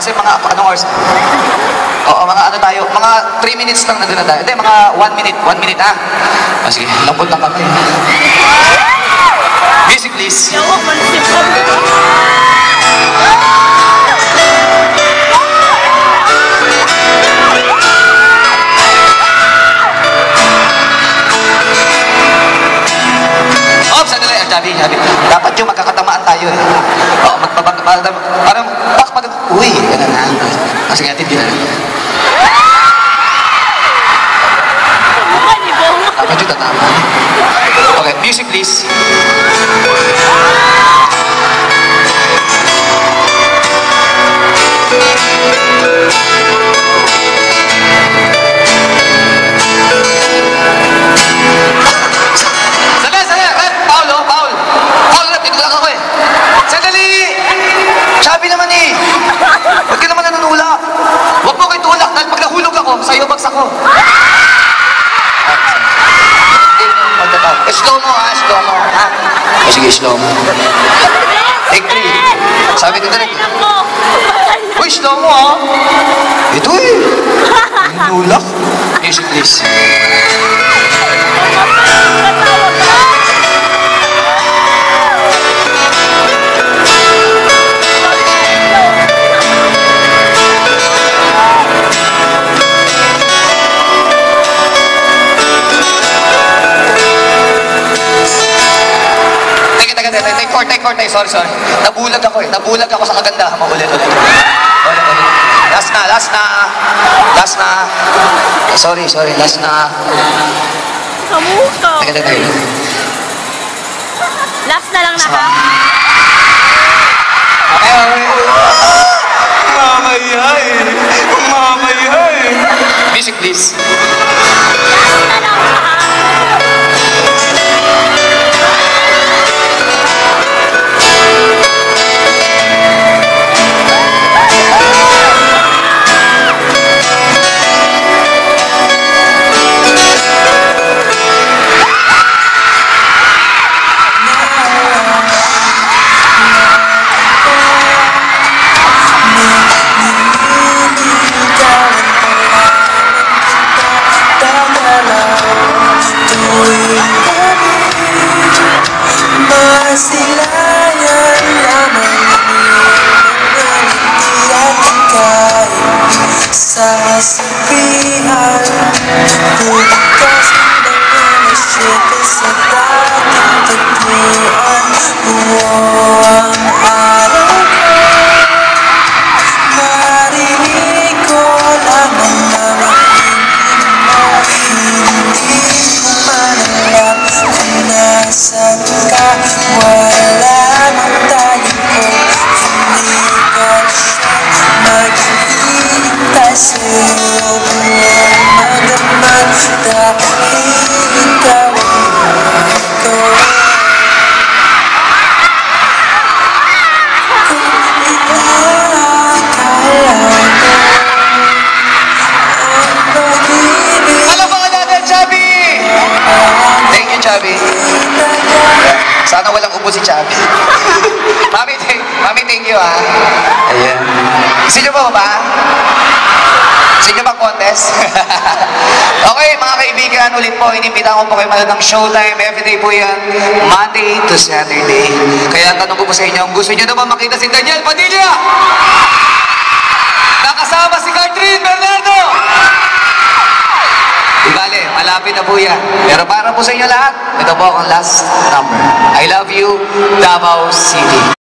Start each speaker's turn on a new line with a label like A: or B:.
A: Kasi mga, anong oras? Oo, mga ano tayo, mga 3 minutes lang nandun na tayo. Hindi, mga 1 minute, 1 minute ah. Oh, sige, lambot lang kami. Music please. Sandali, Javi. Dapat yung magkakatamaan tayo eh. Oo, parang uy, gano'n na. Kasi nga, hindi na. Dapat yung tatama. Okay, music please. Sa'yo, bagsak ko. Slow mo ha, slow mo. Ha? O sige, slow mo. Take 3. Sabi ko direct. Uy, slow mo ha. Ito eh. Nulak. Music please. Take 4. Sorry. Nabulag ako sa kagandahan mo. Ulit. Last na. Sorry. Last na.
B: Kamuka.
A: Teka.
B: Last na lang na ha.
A: Mamayay. Music please.
B: Last na lang na ha.
C: Sasabihan bukas ng mga siyete sa dating tagpuan buo ang araw ko. Marinig ko lamang na hindi ko manalap kung nasan ka. Wala mang tayo ko, hindi ka siya maghihintay sa'yo buong magdamag dahil ikaw ang ko. Kung inaakala mo ang pag-ibig.
A: Alam mo ka natin, Chubby! Thank you, Chubby. Sana walang upo si Chubby. Mami, thank you ha. Ayan. Gusto nyo ba? Gusto nyo bang contest? Okay, mga kaibigan, ulit po, inimbitahan ko po kayo manood ng Showtime. Everyday po yan, Monday to Saturday. Kaya tanong ko po sa inyo, gusto nyo naman makita si Daniel Padilla? Nakasama si Catherine Bernardo! Ibale, malapit na po yan. Pero para po sa inyo lahat, ito po ang last number. I love you, Davao City.